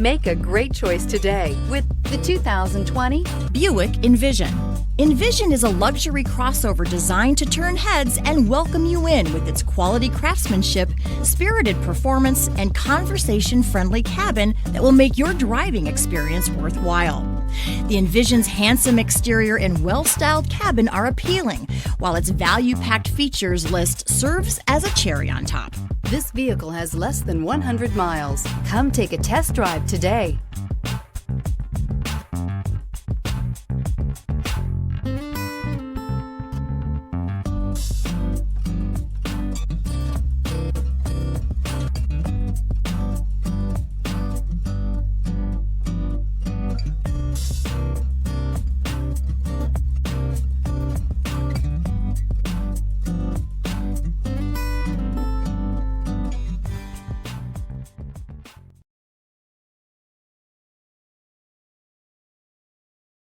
Make a great choice today with the 2020 Buick Envision. Envision is a luxury crossover designed to turn heads and welcome you in with its quality craftsmanship, spirited performance, and conversation-friendly cabin that will make your driving experience worthwhile. The Envision's handsome exterior and well-styled cabin are appealing, while its value-packed features list serves as a cherry on top. This vehicle has less than 100 miles. Come take a test drive today.